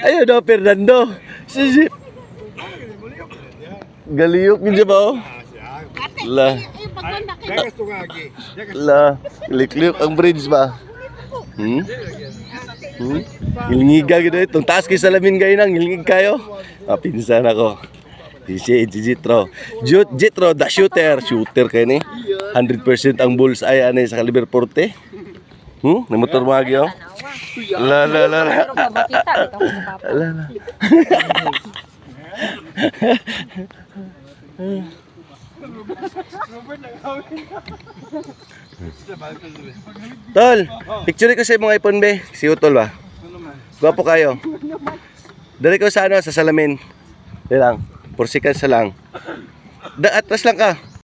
Ayun daw, Fernando. Galiyok niya ba oh? La. La. Likliyok ang bridge ba? Ilngiga gitu itong taas kay salamin kayo nang ilngig kayo. Pinsan ako. Si Jitro. Jitro the shooter. Shooter kayo ni. 100% ang bullseye anay sa caliber 40. Na motor mga gyo. La. Tol, picture ko sa mga iPhone be. Si Utol ba? Gwapo kayo. Dari ko sa ano, sa salamin. Di lang. 4 seconds lang. Atras lang ka.